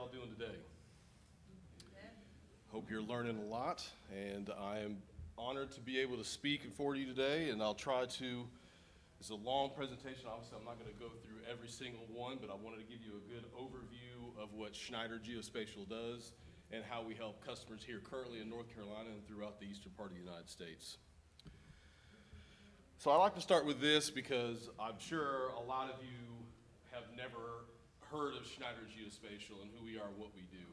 y'all doing today? Hope you're learning a lot, and I am honored to be able to speak for you today, and I'll try to. It's a long presentation. Obviously, I'm not going to go through every single one, but I wanted to give you a good overview of what Schneider Geospatial does and how we help customers here currently in North Carolina and throughout the eastern part of the United States. So I like to start with this because I'm sure a lot of you have never heard of Schneider Geospatial and who we are, what we do.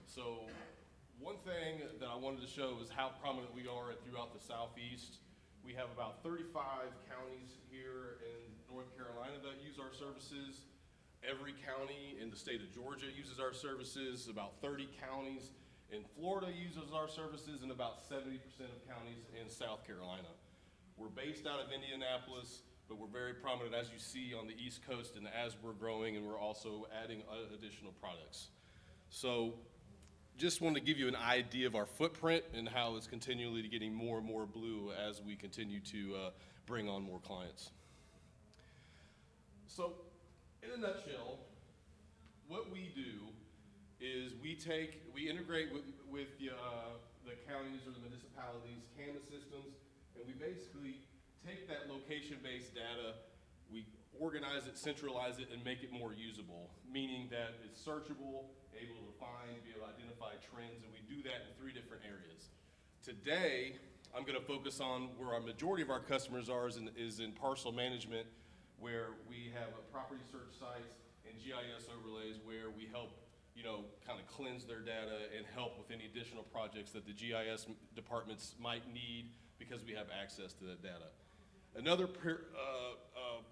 So one thing that I wanted to show is how prominent we are throughout the Southeast. We have about 35 counties here in North Carolina that use our services. Every county in the state of Georgia uses our services. About 30 counties in Florida uses our services, and about 70% of counties in South Carolina. We're based out of Indianapolis, but we're very prominent, as you see, on the East Coast, and as we're growing, and we're also adding additional products. So just wanted to give you an idea of our footprint and how it's continually getting more and more blue as we continue to bring on more clients. So in a nutshell, what we do is we integrate with the counties or the municipalities' CAMA systems, and we basically take that location-based data, we organize it, centralize it, and make it more usable, meaning that it's searchable, able to find, be able to identify trends, and we do that in 3 different areas. Today, I'm going to focus on where our majority of our customers are is in parcel management, where we have property search sites and GIS overlays where we help, kind of cleanse their data and help with any additional projects that the GIS departments might need because we have access to that data. Another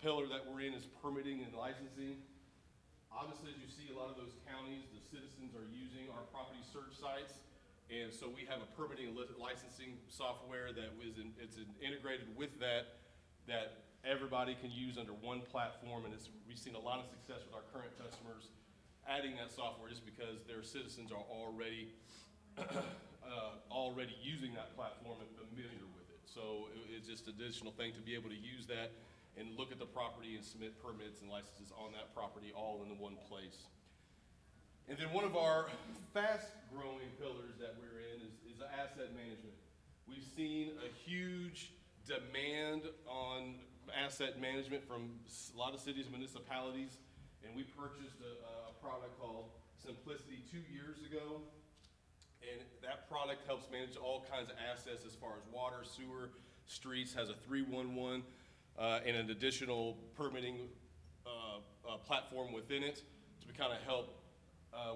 pillar that we're in is permitting and licensing. Obviously, as you see, a lot of those counties, the citizens are using our property search sites, and so we have a permitting and licensing software that it's integrated with that everybody can use under one platform, and we've seen a lot of success with our current customers adding that software just because their citizens are already using that platform and familiar with it. So it's just an additional thing to be able to use that and look at the property and submit permits and licenses on that property all in one place. And then one of our fast-growing pillars that we're in is asset management. We've seen a huge demand on asset management from a lot of cities and municipalities, and we purchased a product called Simplicity 2 years ago, and that product helps manage all kinds of assets as far as water, sewer, streets, has a 311, and an additional permitting platform within it to kind of help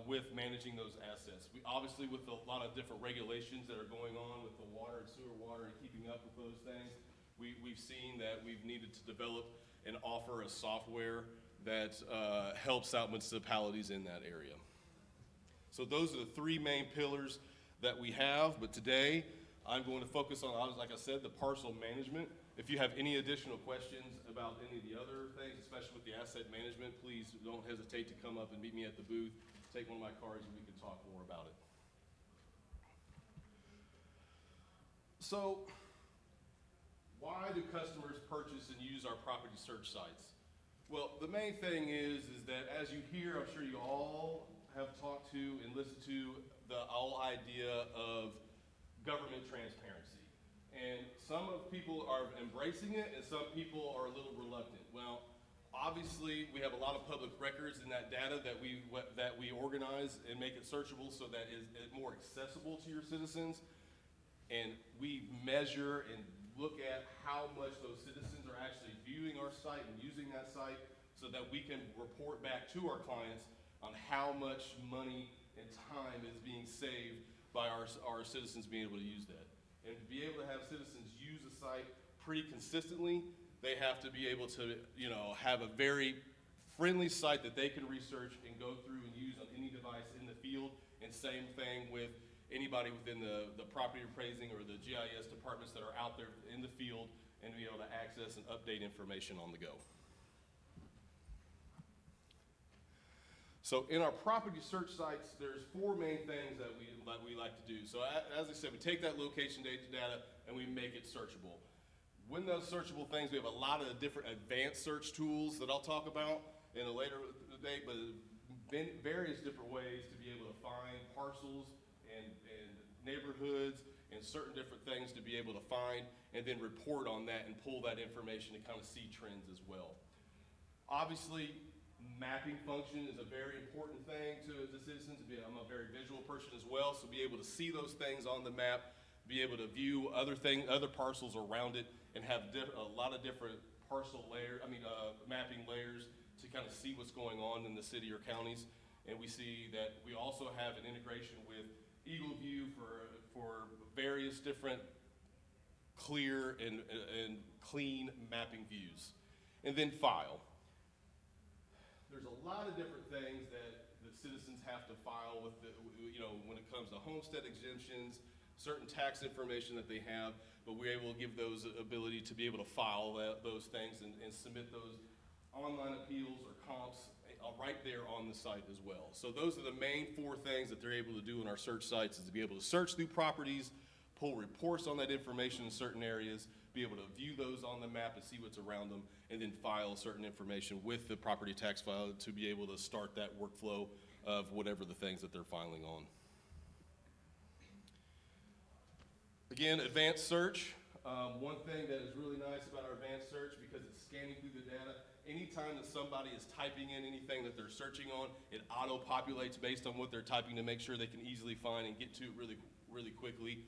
with managing those assets. We obviously, with a lot of different regulations that are going on with the water and sewer water and keeping up with those things, we've seen that we've needed to develop and offer a software that helps out municipalities in that area. So those are the 3 main pillars that we have, but today I'm going to focus on, like I said, the parcel management. If you have any additional questions about any of the other things, especially with the asset management, please don't hesitate to come up and meet me at the booth, take one of my cards, and we can talk more about it. So why do customers purchase and use our property search sites? Well, the main thing is that as you hear, I'm sure you all have talked to and listened to the whole idea of government transparency. And some of people are embracing it and some people are a little reluctant. Well, obviously we have a lot of public records in that data that we organize and make it searchable so that it's more accessible to your citizens. And we measure and look at how much those citizens are actually viewing our site and using that site so that we can report back to our clients on how much money and time is being saved by our citizens being able to use that. And to be able to have citizens use a site pretty consistently, they have to be able to, have a very friendly site that they can research and go through and use on any device in the field. And same thing with anybody within the property appraising or the GIS departments that are out there in the field and be able to access and update information on the go. So in our property search sites, there's 4 main things that we like to do. So as I said, we take that location data and we make it searchable. When those searchable things, we have a lot of different advanced search tools that I'll talk about in a later date, but various different ways to be able to find parcels and neighborhoods and certain different things to be able to find and then report on that and pull that information to kind of see trends as well. Obviously, mapping function is a very important thing to the citizens. I'm a very visual person as well, so be able to see those things on the map, be able to view other parcels around it, and have a lot of different mapping layers to kind of see what's going on in the city or counties. And we see that we also have an integration with Eagle View for various different clear and clean mapping views. And then file. There's a lot of different things that the citizens have to file with when it comes to homestead exemptions, certain tax information that they have, but we're able to give those ability to be able to file those things and submit those online appeals or comps right there on the site as well. So those are the main 4 things that they're able to do in our search sites, is to be able to search through properties, pull reports on that information in certain areas, be able to view those on the map and see what's around them, and then file certain information with the property tax file to be able to start that workflow of whatever the things that they're filing on. Again, advanced search. One thing that is really nice about our advanced search, because it's scanning through the data, anytime that somebody is typing in anything that they're searching on, it auto-populates based on what they're typing to make sure they can easily find and get to it really, really quickly.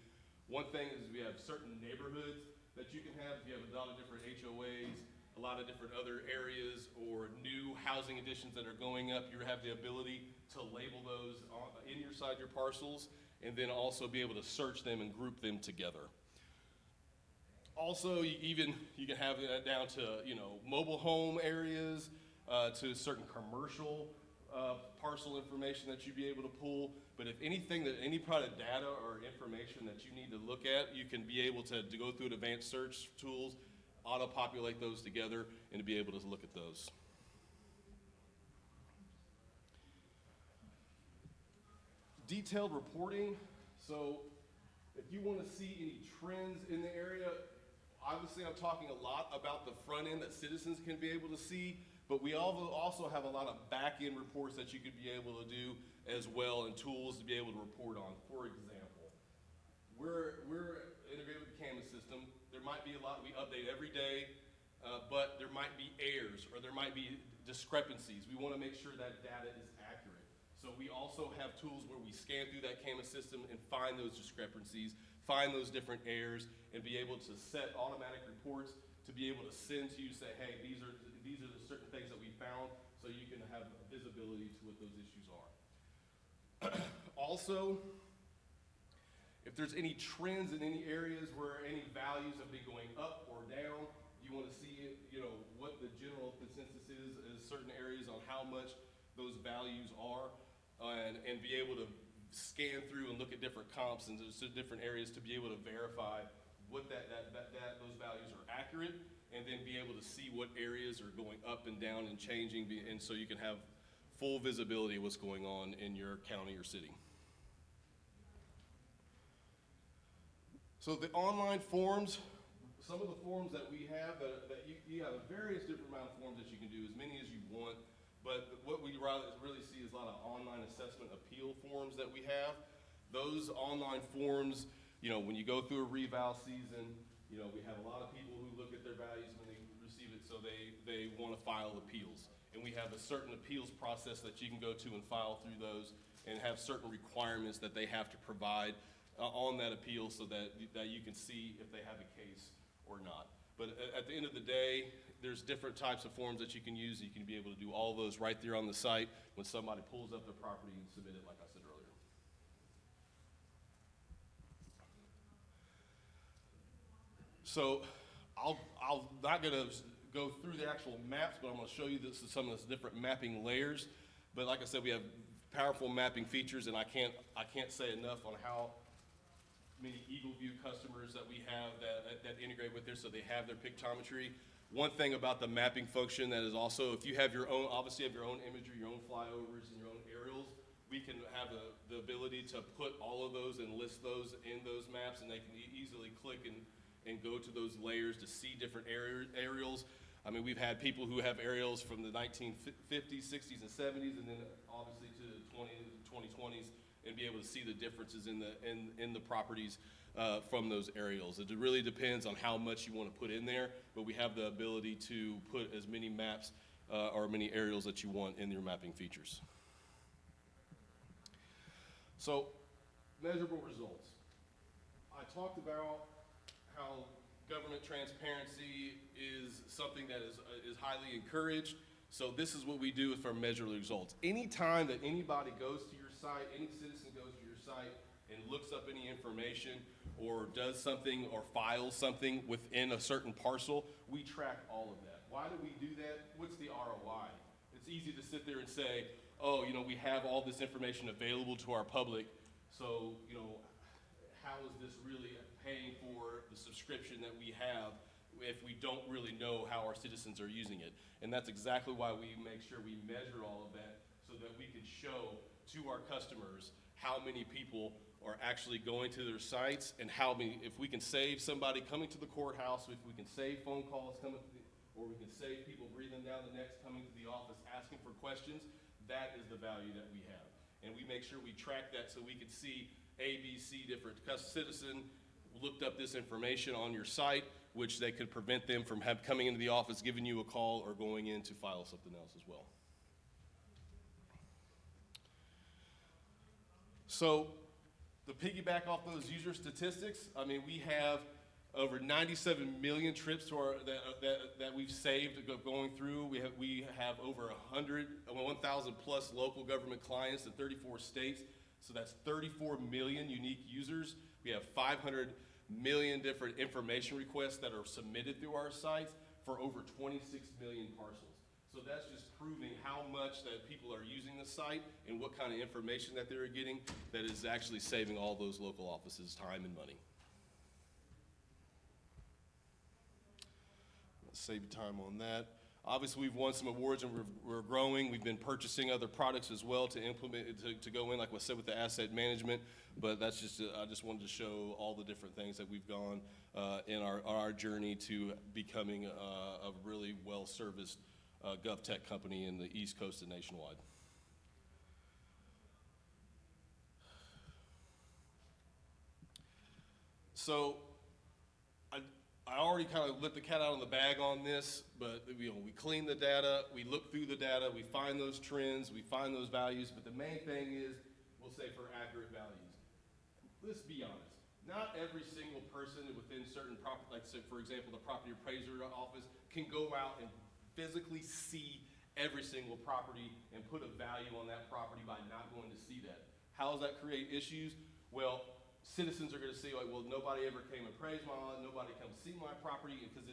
One thing is we have certain neighborhoods that you can have. If you have a lot of different HOAs, a lot of different other areas or new housing additions that are going up, you have the ability to label those inside your parcels and then also be able to search them and group them together. Also, you can have it down to mobile home areas, to certain commercial parcel information that you'd be able to pull. But if any kind of data or information that you need to look at, you can be able to go through advanced search tools, auto-populate those together, and to be able to look at those. Detailed reporting. So if you want to see any trends in the area, obviously I'm talking a lot about the front end that citizens can be able to see, but we also have a lot of back end reports that you could be able to do as well, and tools to be able to report on. For example, we're integrated with the Canvas system. There might be a lot we update every day, but there might be errors or there might be discrepancies. We want to make sure that data is accurate. So we also have tools where we scan through that Canvas system and find those discrepancies, find those different errors, and be able to set automatic reports to be able to send to you, say, hey, these are the certain things that we found, so you can have visibility to what those issues are. Also, if there's any trends in any areas where any values have been going up or down, you want to see what the general consensus is in certain areas on how much those values are, and be able to scan through and look at different comps and different areas to be able to verify what those values are accurate, and then be able to see what areas are going up and down and changing, and so you can have full visibility of what's going on in your county or city. So the online forms, some of the forms that we have, that you have various different amount of forms that you can do, as many as you want, but what we really see is a lot of online assessment appeal forms that we have. Those online forms, when you go through a reval season, we have a lot of people who look at their values when they receive it, so they want to file appeals. And we have a certain appeals process that you can go to and file through those, and have certain requirements that they have to provide on that appeal, so that you can see if they have a case or not. But at the end of the day, there's different types of forms that you can use. You can be able to do all those right there on the site when somebody pulls up their property and submit it, like I said earlier. So I'll not gonna go through the actual maps, but I'm gonna show you some of the different mapping layers. But like I said, we have powerful mapping features, and I can't say enough on how many Eagle View customers that we have that integrate with this, so they have their pictometry. One thing about the mapping function that is also, if you have your own, obviously have your own imagery, your own flyovers, and your own aerials, we can have the ability to put all of those and list those in those maps, and they can easily click and go to those layers to see different aerials. I mean, we've had people who have aerials from the 1950s, 60s, and 70s, and then obviously to the 2020s, and be able to see the differences in the properties from those aerials. It really depends on how much you want to put in there, but we have the ability to put as many maps or many aerials that you want in your mapping features. So, measurable results. I talked about how government transparency is something that is highly encouraged. So this is what we do with our measurable results. Anytime that anybody goes to your site, any citizen goes to your site and looks up any information or does something or files something within a certain parcel, we track all of that. Why do we do that? What's the ROI? It's easy to sit there and say, oh, we have all this information available to our public, so, how is this really paying for the subscription that we have if we don't really know how our citizens are using it? And that's exactly why we make sure we measure all of that so that we can show to our customers how many people are actually going to their sites and how many, if we can save somebody coming to the courthouse, if we can save phone calls coming to or we can save people breathing down the necks coming to the office asking for questions, that is the value that we have. And we make sure we track that so we can see A, B, C different citizen looked up this information on your site, which they could prevent them from coming into the office, giving you a call, or going in to file something else as well. So, to piggyback off those user statistics, I mean, we have over 97 million trips to that we've saved going through. We have over 1,000 plus local government clients in 34 states. So that's 34 million unique users. We have 500 million different information requests that are submitted through our sites for over 26 million parcels. So that's just proving how much that people are using the site and what kind of information that they're getting that is actually saving all those local offices time and money. Let's save time on that. Obviously, we've won some awards and we're growing. We've been purchasing other products as well to implement, to go in, like I said, with the asset management. But that's just, I just wanted to show all the different things that we've gone in our journey to becoming a really well-serviced GovTech company in the East Coast and nationwide. So, I already kind of let the cat out of the bag on this, but we clean the data, we look through the data, we find those trends, we find those values, but the main thing is, we'll say for accurate values. Let's be honest, not every single person within certain property, like say, for example, the property appraiser office can go out and physically see every single property and put a value on that property by not going to see that. How does that create issues? Well, citizens are going to say, like, well, nobody ever came and appraised my land, nobody come see my property, because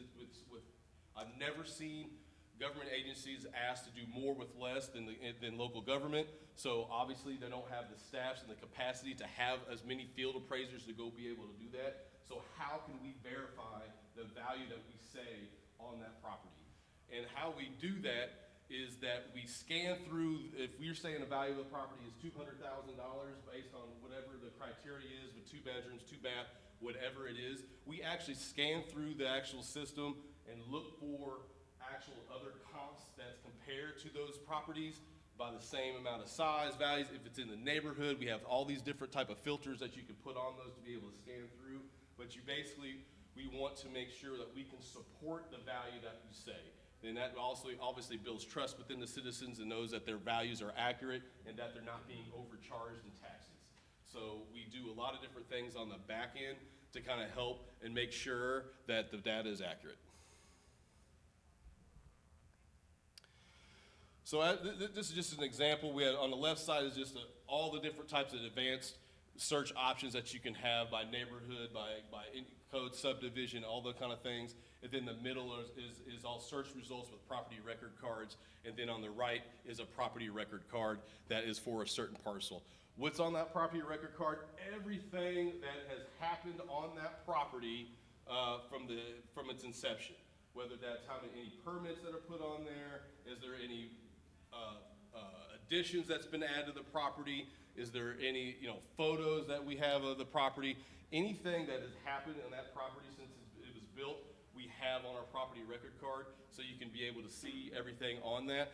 I've never seen government agencies asked to do more with less than local government. So obviously they don't have the staffs and the capacity to have as many field appraisers to go be able to do that. So how can we verify the value that we say on that property? And how we do that is that we scan through, if we're saying the value of the property is $200,000 based on whatever the criteria is with 2 bedrooms, 2 bath, whatever it is, we actually scan through the actual system and look for actual other comps that's compared to those properties by the same amount of size, values. If it's in the neighborhood, we have all these different type of filters that you can put on those to be able to scan through. But we want to make sure that we can support the value that you say. And that also obviously builds trust within the citizens and knows that their values are accurate and that they're not being overcharged in taxes. So we do a lot of different things on the back end to kind of help and make sure that the data is accurate. So this is just an example. We have on the left side is just all the different types of advanced search options that you can have by neighborhood, by code, subdivision, all the kind of things. And then the middle is all search results with property record cards. And then on the right is a property record card that is for a certain parcel. What's on that property record card? Everything that has happened on that property from its inception. Whether that's how any permits that are put on there, is there any additions that's been added to the property, is there any photos that we have of the property, anything that has happened on that property since it was built, we we have on our property record card, so you can be able to see everything on that.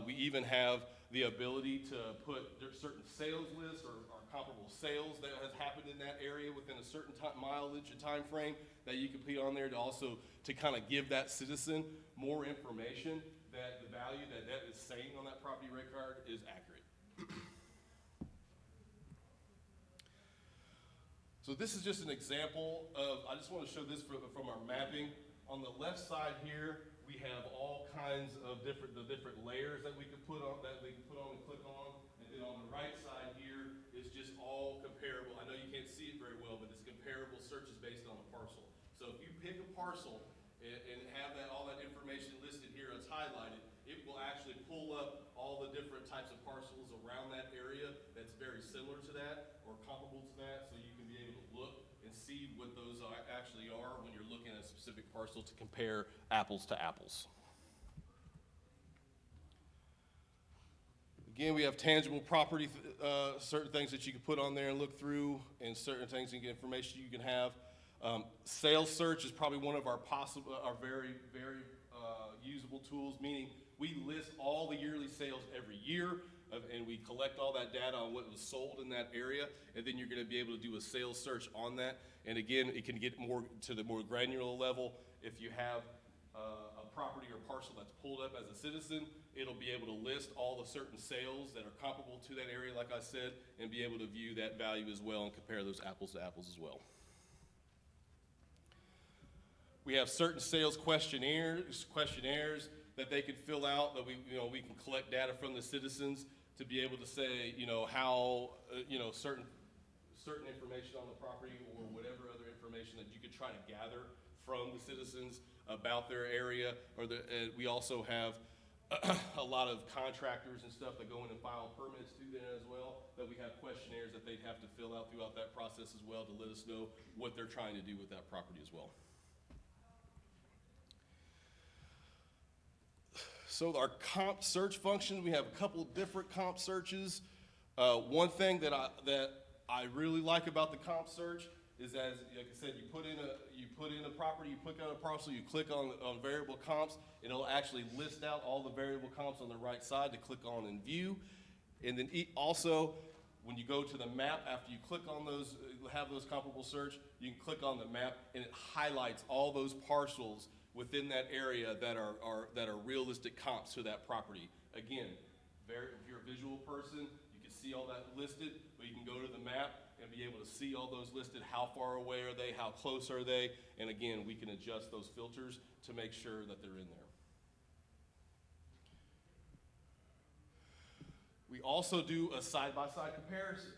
We even have the ability to put certain sales lists or comparable sales that has happened in that area within a certain mileage and time frame that you can put on there to also to kind of give that citizen more information that the value that that is saying on that property record card is accurate. So this is just an example of, I just want to show this from our mapping. On the left side here, we have all kinds of the different layers that we can put on, and click on. And then on the right side here is just all comparable. I know you can't see it very well, but it's comparable searches based on a parcel. So if you pick a parcel and have all that information listed here as highlighted, it will actually pull up all the different types of parcels around that area that's very similar to that or comparable to that, so you can be able to look and see what those actually are when you're looking at a specific parcel to compare apples to apples. Again, we have tangible property, certain things that you can put on there and look through, and certain things and information you can have. Sales search is probably one of our very, very usable tools, meaning we list all the yearly sales every year, and we collect all that data on what was sold in that area, and then you're going to be able to do a sales search on that. And again, it can get more to the more granular level. If you have a property or parcel that's pulled up as a citizen, it'll be able to list all the certain sales that are comparable to that area, like I said, and be able to view that value as well and compare those apples to apples as well. We have certain sales questionnaires that they can fill out that we can collect data from the citizens to be able to say, how, certain information on the property or whatever other information that you could try to gather from the citizens about their area. We also have a lot of contractors and stuff that go in and file permits through there as well, that we have questionnaires that they'd have to fill out throughout that process as well to let us know what they're trying to do with that property as well. So our comp search function, we have a couple of different comp searches. One thing that I really like about the comp search is, as like I said, you put in a property, you click on a parcel, you click on variable comps, and it'll actually list out all the variable comps on the right side to click on and view. And then also, when you go to the map, after you click on those, have those comparable search, you can click on the map, and it highlights all those parcels within that area that are realistic comps to that property. Again, if you're a visual person, you can see all that listed, but you can go to the map and be able to see all those listed. How far away are they? How close are they? And again, we can adjust those filters to make sure that they're in there. We also do a side-by-side comparison.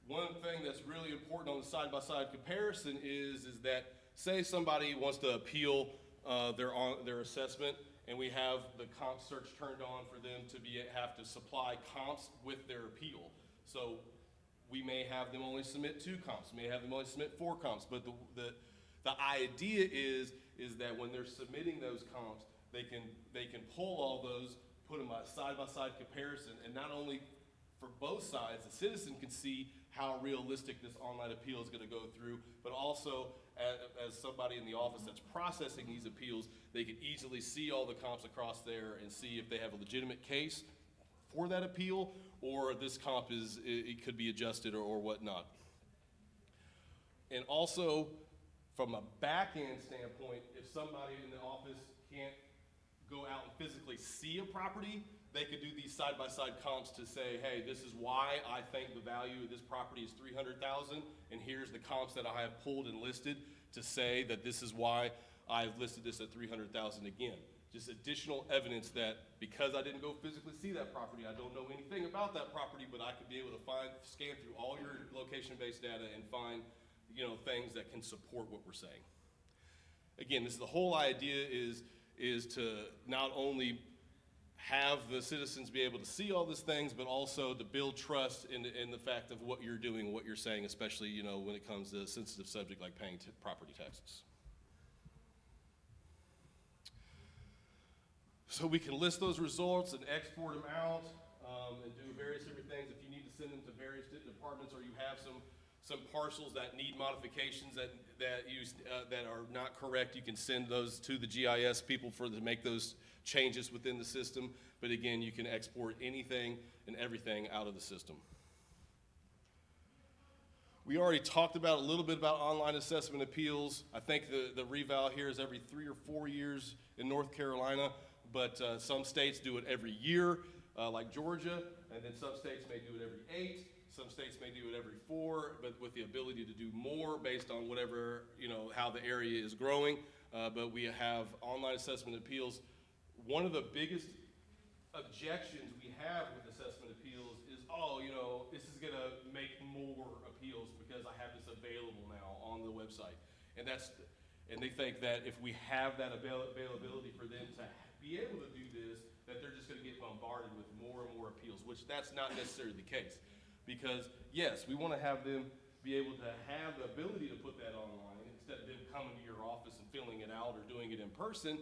One thing that's really important on the side-by-side comparison is that, say somebody wants to appeal their assessment, and we have the comp search turned on for them to have to supply comps with their appeal. So we may have them only submit 2 comps, may have them only submit 4 comps, but the idea is that when they're submitting those comps, they can pull all those, put them side by side comparison, and not only for both sides, the citizen can see how realistic this online appeal is going to go through, but also as somebody in the office that's processing these appeals, they can easily see all the comps across there and see if they have a legitimate case for that appeal, or this comp it could be adjusted or whatnot. And also, from a back-end standpoint, if somebody in the office can't go out and physically see a property, they could do these side-by-side comps to say, hey, this is why I think the value of this property is $300,000, and here's the comps that I have pulled and listed to say that this is why I've listed this at $300,000 again. Just additional evidence that because I didn't go physically see that property, I don't know anything about that property, but I could be able to scan through all your location-based data and find, things that can support what we're saying. Again, the whole idea is to not only have the citizens be able to see all these things, but also to build trust in the fact of what you're doing, what you're saying, especially when it comes to a sensitive subject like paying property taxes. So we can list those results and export them out and do various different things. If you need to send them to various departments, or you have Some parcels that need modifications that are not correct, you can send those to the GIS people to make those changes within the system. But again, you can export anything and everything out of the system. We already talked about a little bit about online assessment appeals. I think the reval here is every 3 or 4 years in North Carolina, but some states do it every year, like Georgia, and then some states may do it every 8. Some states may do it every 4, but with the ability to do more based on whatever, how the area is growing. But we have online assessment appeals. One of the biggest objections we have with assessment appeals is, this is gonna make more appeals because I have this available now on the website. And they think that if we have that availability for them to be able to do this, that they're just gonna get bombarded with more and more appeals, which that's not necessarily the case. Because yes, we wanna have them be able to have the ability to put that online instead of them coming to your office and filling it out or doing it in person.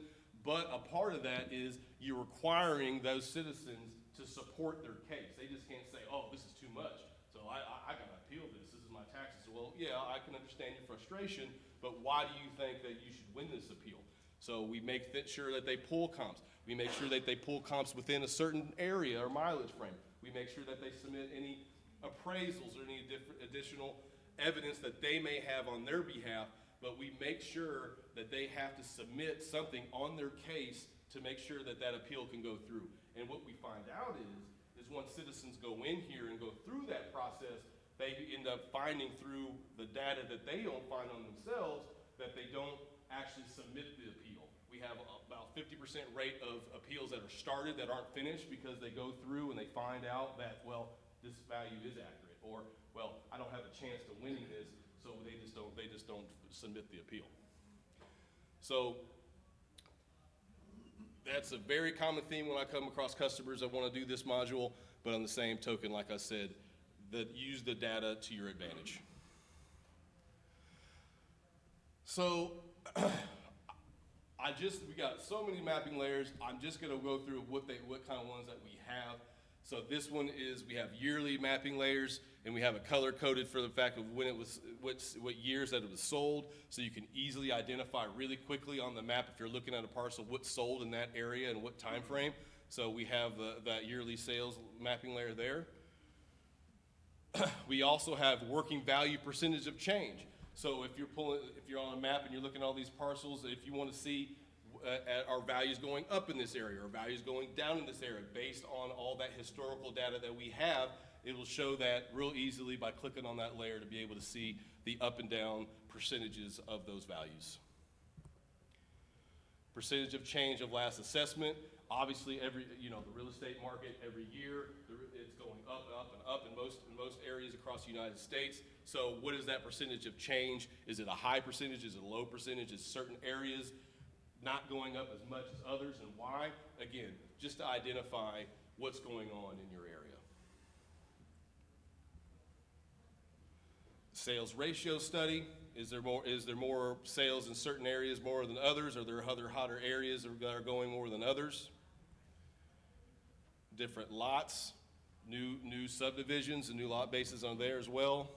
But a part of that is you're requiring those citizens to support their case. They just can't say, oh, this is too much, so I gotta appeal this. This is my taxes. Well, yeah, I can understand your frustration, but why do you think that you should win this appeal? So we make sure that they pull comps. We make sure that they pull comps within a certain area or mileage frame. We make sure that they submit any appraisals or any additional evidence that they may have on their behalf, but we make sure that they have to submit something on their case to make sure that that appeal can go through. And what we find out is once citizens go in here and go through that process, they end up finding through the data that they don't find on themselves that they don't actually submit the appeal. We have about 50% rate of appeals that are started that aren't finished because they go through and they find out that, well, this value is accurate, or, well, I don't have a chance to winning this, so they just don't submit the appeal. So that's a very common theme when I come across customers that want to do this module, but on the same token, like I said, that use the data to your advantage. So we got so many mapping layers. I'm just gonna go through what kind of ones that we have. So this one is, we have yearly mapping layers, and we have it color coded for the fact of when it was, what years that it was sold, so you can easily identify really quickly on the map if you're looking at a parcel what's sold in that area and what time frame. So we have that yearly sales mapping layer there. We also have working value percentage of change. So if you're on a map and you're looking at all these parcels, if you want to see are values going up in this area or values going down in this area based on all that historical data that we have, it will show that real easily by clicking on that layer to be able to see the up and down percentages of those values. Percentage of change of last assessment. Obviously, the real estate market every year, it's going up and up and up in most areas across the United States. So what is that percentage of change? Is it a high percentage? Is it a low percentage? Is certain areas not going up as much as others, and why? Again, just to identify what's going on in your area. Sales ratio study. Is there more sales in certain areas more than others? Are there other hotter areas that are going more than others? Different lots, new subdivisions and new lot bases on there as well.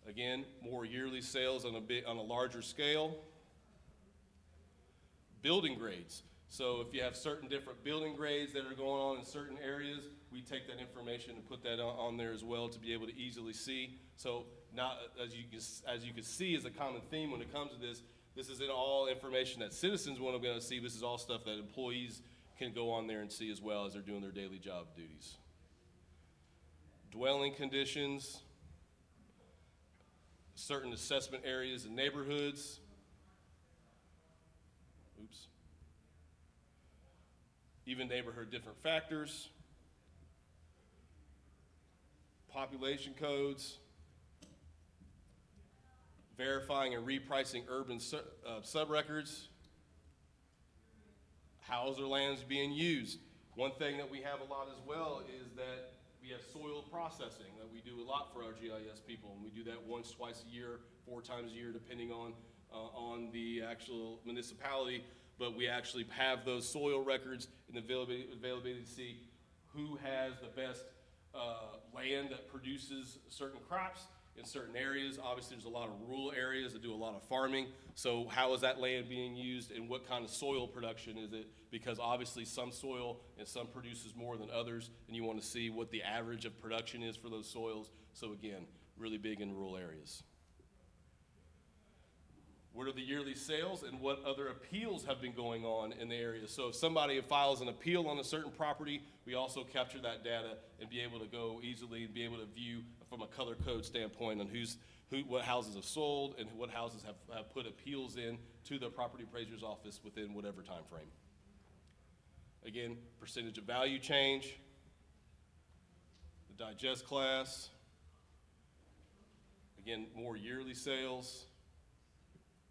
Again, more yearly sales on a larger scale. Building grades. So if you have certain different building grades that are going on in certain areas, we take that information and put that on there as well to be able to easily see. So not, as you can see, is a common theme when it comes to this. This isn't all information that citizens want to be able to see. This is all stuff that employees can go on there and see as well as they're doing their daily job duties. Dwelling conditions, certain assessment areas and neighborhoods. Oops. Even neighborhood different factors. Population codes. Verifying and repricing urban subrecords. How is their lands being used? One thing that we have a lot as well is that we have soil processing that we do a lot for our GIS people, and we do that once, twice a year, 4 times a year, depending on the actual municipality. But we actually have those soil records and the availability to see who has the best land that produces certain crops, in certain areas. Obviously, there's a lot of rural areas that do a lot of farming. So how is that land being used and what kind of soil production is it? Because obviously some soil and some produces more than others, and you want to see what the average of production is for those soils. So again, really big in rural areas. What are the yearly sales and what other appeals have been going on in the area? So if somebody files an appeal on a certain property, we also capture that data and be able to go easily and be able to view from a color code standpoint on what houses have sold and what houses have put appeals in to the property appraiser's office within whatever time frame. Again, percentage of value change, the digest class, again, more yearly sales.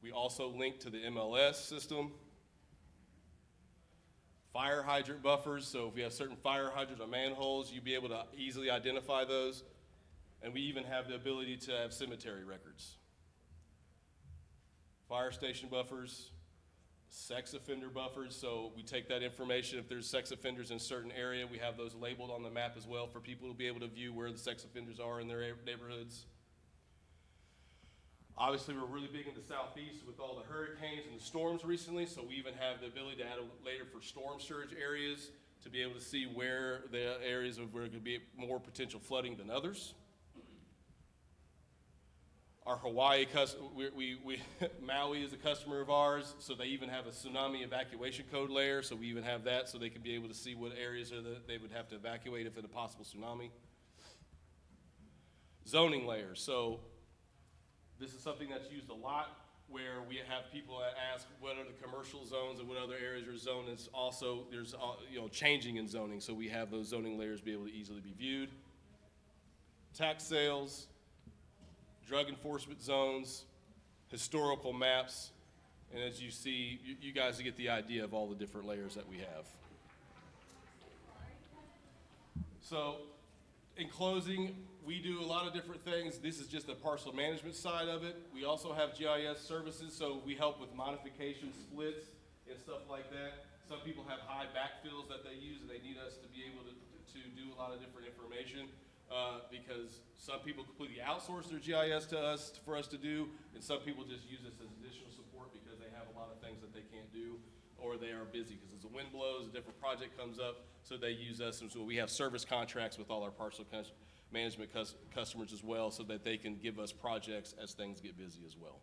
We also link to the MLS system. Fire hydrant buffers, so if we have certain fire hydrants or manholes, you'll be able to easily identify those. And we even have the ability to have cemetery records. Fire station buffers, sex offender buffers, so we take that information. If there's sex offenders in a certain area, we have those labeled on the map as well for people to be able to view where the sex offenders are in their neighborhoods. Obviously, we're really big in the southeast with all the hurricanes and the storms recently, so we even have the ability to add a layer for storm surge areas to be able to see where the areas of where there could be more potential flooding than others. Our Hawaii Maui is a customer of ours, so they even have a tsunami evacuation code layer, so we even have that so they can be able to see what areas are that they would have to evacuate if in a possible tsunami. Zoning layers, so this is something that's used a lot where we have people that ask what are the commercial zones and what other areas are zoned. It's also, there's changing in zoning, so we have those zoning layers be able to easily be viewed. Tax sales, drug enforcement zones, historical maps, and as you see, you guys get the idea of all the different layers that we have. So, in closing, we do a lot of different things. This is just the parcel management side of it. We also have GIS services, so we help with modification splits and stuff like that. Some people have high backfills that they use, and they need us to be able to do a lot of different information because some people completely outsource their GIS to us for us to do, and some people just use us as additional support because they have a lot of things that they can't do or they are busy because as the wind blows, a different project comes up, so they use us. And so we have service contracts with all our parcel management customers as well so that they can give us projects as things get busy as well.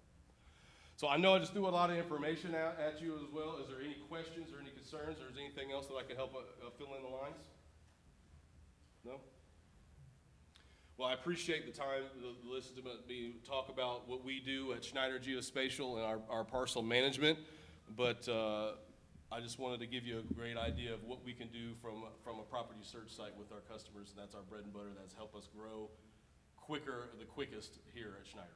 So I know I just threw a lot of information out at you as well. Is there any questions or any concerns, or is there anything else that I can help fill in the lines? No? Well, I appreciate the time to listen to me talk about what we do at Schneider Geospatial and our parcel management, but I just wanted to give you a great idea of what we can do from a property search site with our customers, and that's our bread and butter. That's helped us grow the quickest here at Schneider.